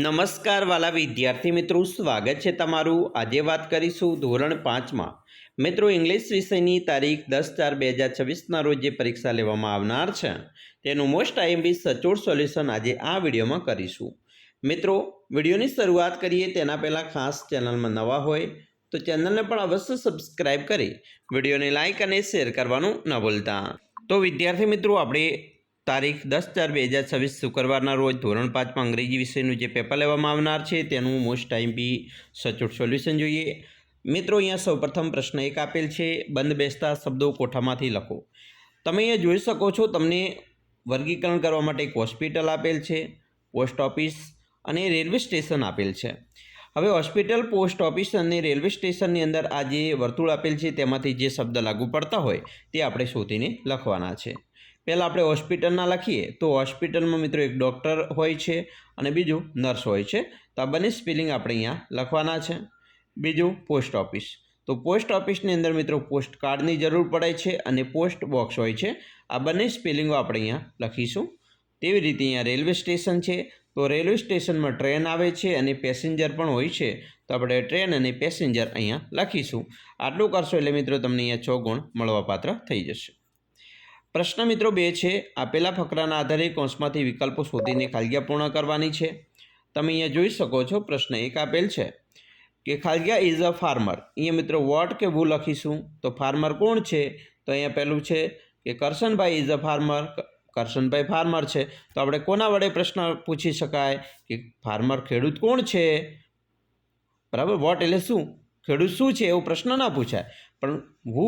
નમસ્કાર વાલા વિદ્યાર્થી મિત્રો, સ્વાગત છે તમારું। આજે વાત કરીશું ધોરણ 5માં મિત્રો ઇંગ્લિશ વિષયની તારીખ 10/4/2026ના રોજ જે પરીક્ષા લેવામાં આવનાર છે તેનું મોસ્ટ આઈએમપી સચોટ સોલ્યુશન આજે આ વિડીયોમાં કરીશું। મિત્રો વિડીયોની શરૂઆત કરીએ તેના પહેલાં ખાસ ચેનલમાં નવા હોય તો ચેનલને પણ અવશ્ય સબસ્ક્રાઇબ કરી વિડીયોને લાઇક અને શેર કરવાનું ન ભૂલતા। તો વિદ્યાર્થી મિત્રો આપણે તારીખ 10/4/2026 શુક્રવારના રોજ ધોરણ 5માં અંગ્રેજી વિષયનું જે પેપર લેવામાં આવનાર છે તેનું મોસ્ટ આઈએમપી સચોટ સોલ્યુશન જોઈએ। મિત્રો અહીંયા સૌપ્રથમ પ્રશ્ન 1 આપેલ છે, બંધ બેસતા શબ્દો કોઠામાંથી લખો। તમે અહીંયા જોઈ શકો છો, તમને વર્ગીકરણ કરવા માટે એક હોસ્પિટલ આપેલ છે, પોસ્ટ ઓફિસ અને રેલવે સ્ટેશન આપેલ છે। હવે હોસ્પિટલ, પોસ્ટ ઓફિસ અને રેલવે સ્ટેશનની અંદર આ જે વર્તુળ આપેલ છે તેમાંથી જે શબ્દ લાગુ પડતા હોય તે આપણે શોધીને લખવાના છે। પહેલાં આપણે હોસ્પિટલના લખીએ તો હોસ્પિટલમાં મિત્રો એક ડૉક્ટર હોય છે અને બીજું નર્સ હોય છે, તો આ બંને સ્પેલિંગ આપણે અહીંયા લખવાના છે। બીજું પોસ્ટ ઓફિસ, તો પોસ્ટ ઓફિસની અંદર મિત્રો પોસ્ટ કાર્ડની જરૂર પડે છે અને પોસ્ટ બોક્સ હોય છે, આ બંને સ્પેલિંગો આપણે અહીંયા લખીશું। તેવી રીતે અહીંયા રેલવે સ્ટેશન છે તો રેલવે સ્ટેશનમાં ટ્રેન આવે છે અને પેસેન્જર પણ હોય છે, તો આપણે ટ્રેન અને પેસેન્જર અહીંયા લખીશું। આટલું કરશો એટલે મિત્રો તમને અહીંયા 6 ગુણ મળવાપાત્ર થઈ જશે। પ્રશ્ન મિત્રો 2 છે, આપેલા ફકરાના આધારે કૌંસમાંથી વિકલ્પો શોધીને ખાલીજગ્યા પૂર્ણ કરવાની છે। તમે અહીંયા જોઈ શકો છો, પ્રશ્ન 1 આપેલ છે કે ખાલીજગ્યા ઇઝ અ ફાર્મર। અહીંયા મિત્રો વોટ કે વુ લખીશું, તો ફાર્મર કોણ છે, તો અહીંયા પહેલું છે કે Karshanbhai is a farmer, Karshanbhai farmer છે, તો આપણે કોના વડે પ્રશ્ન પૂછી શકાય કે ફાર્મર ખેડૂત કોણ છે, બરાબર। વોટ એટલે શું, ખેડૂત શું છે એવો પ્રશ્ન ના પૂછાય, પણ હુ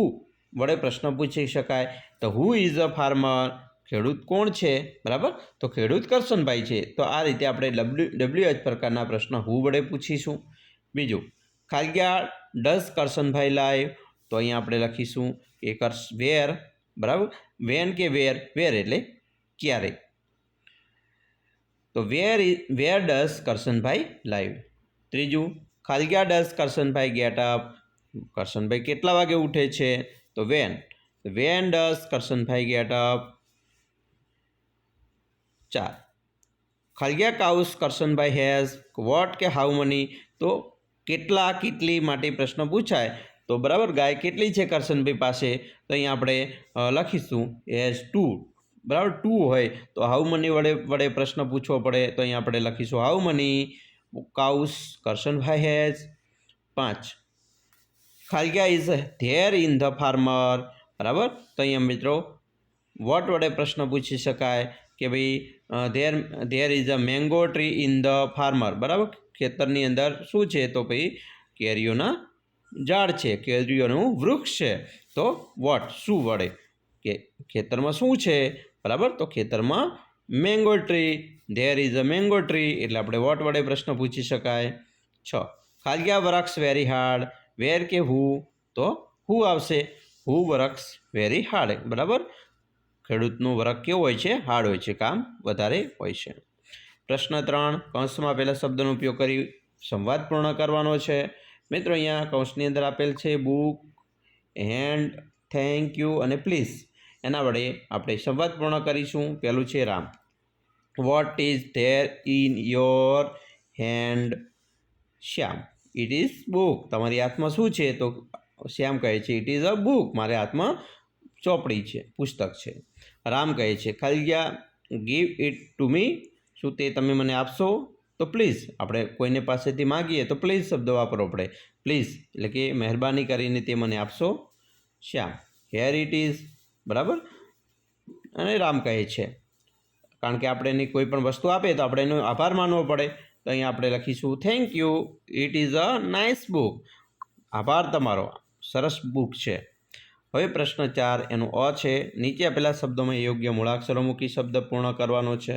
વડે પ્રશ્ન પૂછી શકાય, તો હુ ઇઝ અ ફાર્મર, ખેડૂત કોણ છે, બરાબર, તો ખેડૂત કરશનભાઈ છે। તો આ રીતે આપણે WH પ્રકારના પ્રશ્ન હુ વડે પૂછીશું। બીજું, ખાલીજગ્યા ડઝ કરશનભાઈ લાઈવ, તો અહીંયા આપણે લખીશું કે વેર, બરાબર, વેન કે વેર, વેર એટલે ક્યારે, તો વેર ડઝ કરશનભાઈ લાઈવ। ત્રીજું, ખાલીજગ્યા does Karshanbhai get up, Karshanbhai કેટલા વાગે ઉઠે છે, તો when does Karshanbhai get up. 4, ખાલીજગ્યા કાઉસ કરશનભાઈ હેઝ, વોટ કે હાઉ મની, તો કેટલા કેટલી માટે પ્રશ્ન પૂછાય, તો બરાબર ગાય કેટલી છે કરશનભાઈ પાસે, તો અહીંયા આપણે લખીશું હેઝ 2, બરાબર, 2 હોય તો હાઉ મની વડે પ્રશ્ન પૂછવો પડે, તો અહીંયા આપણે લખીશું how many cows Karshanbhai has. 5, ખાલીજગ્યા is there in the farmer, બરાબર, તો અહીંયા મિત્રો વોટ વડે પ્રશ્ન પૂછી શકાય કે ભાઈ there is a mango tree in the farmer, બરાબર, ખેતરની અંદર શું છે, તો ભાઈ કેરીઓના ઝાડ છે, કેરીઓનું વૃક્ષ છે, તો વોટ શું વડે કે ખેતરમાં શું છે, બરાબર, તો ખેતરમાં mango tree, there is a mango tree, એટલે આપણે વોટ વડે પ્રશ્ન પૂછી શકાય। 6, ખાલીજગ્યા વર્ક્સ વેરી હાર્ડ, વેર કે હુ, તો હુ આવશે, હુ વર્ક્સ વેરી હાર્ડ, બરાબર, ખેડૂતનું વર્ક કેવું હોય છે, હાર્ડ હોય છે, કામ વધારે હોય છે। પ્રશ્ન 3, કૌંસમાં આપેલા શબ્દનો ઉપયોગ કરી સંવાદ પૂર્ણ કરવાનો છે। મિત્રો અહીંયા કૌંસની અંદર આપેલ છે બુક, હેન્ડ, થેન્ક યુ અને પ્લીઝ, એના વડે આપણે સંવાદ પૂર્ણ કરીશું। પહેલું છે Ram, what is there in your hand, Shyam, it is book, તમારી હાથમાં શું છે, તો શ્યામ કહે છે ઇટ ઇઝ અ બુક, મારા હાથમાં ચોપડી છે, પુસ્તક છે। રામ કહે છે ખાલીજગ્યા ગીવ ઇટ ટુ મી, શું તે તમે મને આપશો, તો પ્લીઝ, આપણે કોઈને પાસેથી માગીએ તો પ્લીઝ શબ્દ વાપરવો પડે, પ્લીઝ એટલે કે મહેરબાની કરીને તે મને આપશો। શ્યામ હેર ઇટ ઇઝ, બરાબર, અને રામ કહે છે, કારણ કે આપણે એની કોઈ પણ વસ્તુ આપે તો આપણે એનો આભાર માનવો પડે, તો અહીંયા આપણે લખીશું thank you, it is a nice book, આભાર તમારો, સરસ બુક છે। હવે પ્રશ્ન 4 એનું અ છે, નીચે આપેલા શબ્દોમાં યોગ્ય મૂળાક્ષરો મૂકી શબ્દ પૂર્ણ કરવાનો છે।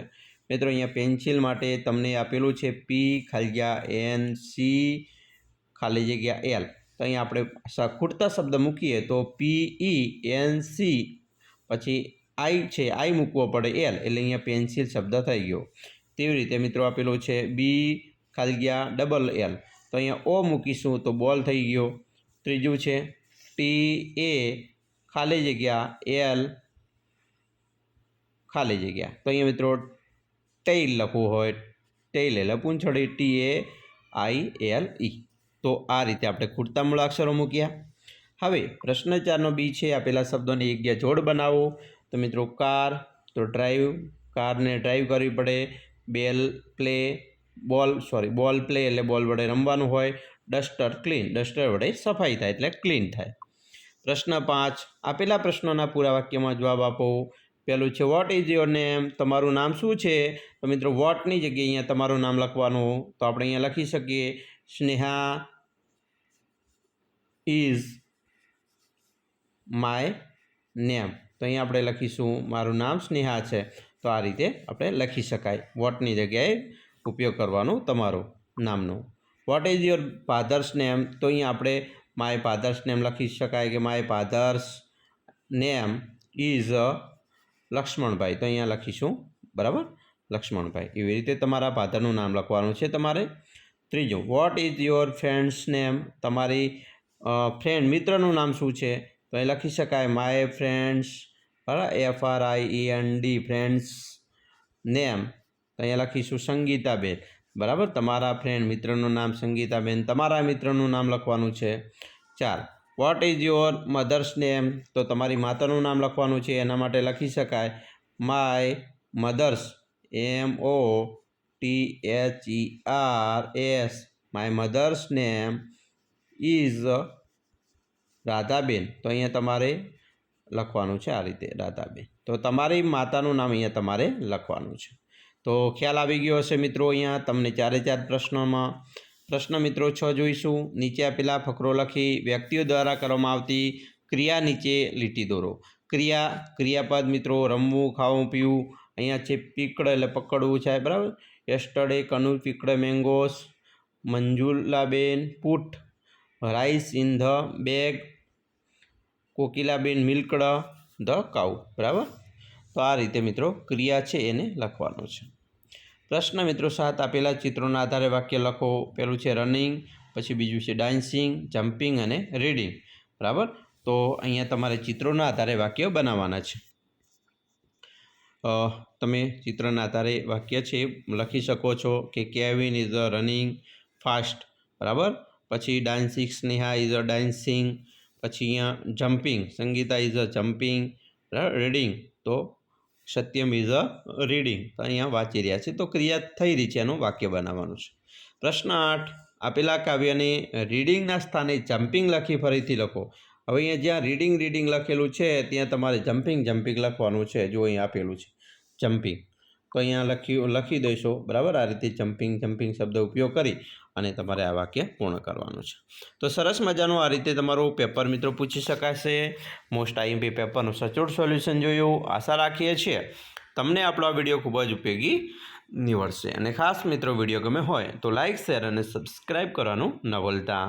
મિત્રો અહીંયા પેન્સિલ માટે તમને આપેલું છે પી ખાલીજગ્યા એન સી ખાલી જગ્યા એલ, તો અહીંયા આપણે ખૂટતા શબ્દ મૂકીએ તો PENC, પછી આઈ છે, આઈ મૂકવો પડે એલ, એટલે અહીંયા પેન્સિલ શબ્દ થઈ ગયો। તેવી રીતે મિત્રો આપેલું છે બી ખાલીજગ્યા ડબલ એલ, તો અહીંયા ઓ મૂકીશું તો બોલ થઈ ગયો। ત્રીજું છે TA ખાલી જગ્યા એલ ખાલી જગ્યા, તો અહીંયા મિત્રો ટેઇલ લખવું હોય ટેઇલ એટલે પૂંછડી TAILE. તો આ રીતે આપણે ખૂટતા મૂળાક્ષરો મૂક્યા. હવે પ્રશ્ન 4નો બી છે આપેલા શબ્દોની એક જગ્યા જોડ બનાવો. તો મિત્રો કાર, તો ડ્રાઈવ, કારને ડ્રાઈવ કરવી પડે. બોલ પ્લે એટલે બોલ વડે રમવાનું હોય. ડસ્ટર ક્લીન, ડસ્ટર વડે સફાઈ થાય એટલે ક્લીન થાય. પ્રશ્ન 5, આપેલા પ્રશ્નોના પૂરા વાક્યમાં જવાબ આપો. પહેલું છે વોટ ઇઝ યોર નેમ, તમારું નામ શું છે? તો મિત્રો વોટની જગ્યાએ અહીંયા તમારું નામ લખવાનું. તો આપણે અહીંયા લખી શકીએ સ્નેહા ઇઝ માય નેમ. તો અહીંયા આપણે લખીશું મારું નામ સ્નેહા છે. તો આ રીતે આપણે લખી શકાય. વોટની જગ્યાએ ઉપયોગ કરવાનો તમારું નામનું. What is your father's name, તો અહીંયા આપણે માય ફાધર્સ નેમ લખી શકાય કે my father's name is Laxmanbhai. તો અહીંયા લખીશું બરાબર લક્ષ્મણભાઈ. એવી રીતે તમારા ફાધરનું નામ લખવાનું છે તમારે. ત્રીજું, what is your friend's name, તમારી ફ્રેન્ડ મિત્રનું નામ શું છે? તો અહીં લખી શકાય માય ફ્રેન્ડ્સ, બરાબર FRIEND ફ્રેન્ડ્સ નેમ. તો અહીંયા લખીશું સંગીતાબેન. બરાબર, તમારા ફ્રેન્ડ મિત્રનું નામ સંગીતાબેન, તમારા મિત્રનું નામ લખવાનું છે. 4, what is your mother's name, તો તમારી માતાનું નામ લખવાનું છે. એના માટે લખી શકાય my mother's MOTHERS, my mother's name is Radhaben. તો અહીંયા તમારે લખવાનું છે આ રીતે રાધાબેન. તો તમારી માતાનું નામ અહીંયા તમારે લખવાનું છે. તો ખ્યાલ આવી ગયો હશે મિત્રો. અહીંયા તમને 4 પ્રશ્નોમાં પ્રશ્ન મિત્રો 6 જોઈશું. નીચે આપેલા ફકરો લખી વ્યક્તિઓ દ્વારા કરવામાં આવતી ક્રિયા નીચે લીટી દોરો. ક્રિયાપદ મિત્રો રમવું, ખાવું, પીવું. અહીંયા છે પીકડ એટલે પકડવું છે બરાબર. Yesterday Kanu picked mangoes. Manjulaben put rice in the bag. Kokilaben milked the cow. બરાબર. તો આ રીતે મિત્રો ક્રિયા છે એને લખવાનું છે. પ્રશ્ન મિત્રો 7, આપેલા ચિત્રોના આધારે વાક્ય લખો. પહેલું છે રનિંગ, પછી બીજું છે ડાન્સિંગ, જમ્પિંગ અને રીડિંગ. બરાબર. તો અહીંયા તમારે ચિત્રોના આધારે વાક્ય બનાવવાના છે. તમે ચિત્રના આધારે વાક્ય છે લખી શકો છો કે Kevin is a running fast. બરાબર. પછી dancing, Sneha is a dancing. પછી અહીંયા jumping, Sangeeta is a jumping. બરાબર. રીડિંગ, તો સત્યમ ઇઝ અ રીડિંગ. તો અહીંયા વાંચી રહ્યા છે, તો ક્રિયા થઈ રહી છે, એનું વાક્ય બનાવવાનું છે. પ્રશ્ન 8, આપેલા કાવ્યને રીડિંગના સ્થાને જમ્પિંગ લખી ફરીથી લખો. હવે અહીંયા જ્યાં રીડિંગ લખેલું છે ત્યાં તમારે જમ્પિંગ લખવાનું છે. જો અહીં આપેલું છે જમ્પિંગ, તો અહીંયા લખી દઈશો. બરાબર. આ રીતે જમ્પિંગ શબ્દ ઉપયોગ કરી અને તમારે આ વાક્ય પૂર્ણ કરવાનું છે. તો સરસ મજાનું આ રીતે તમારું પેપર મિત્રો પૂછી શકાશે. મોસ્ટ IMP પેપરનું સચોટ સોલ્યુશન જોયું. આશા રાખીએ છીએ તમને આપણો આ વિડીયો ખૂબ જ ઉપયોગી નીવડશે. અને ખાસ મિત્રો વિડીયો ગમે હોય તો લાઇક, શેર અને સબસ્ક્રાઈબ કરવાનું ન ભૂલતા.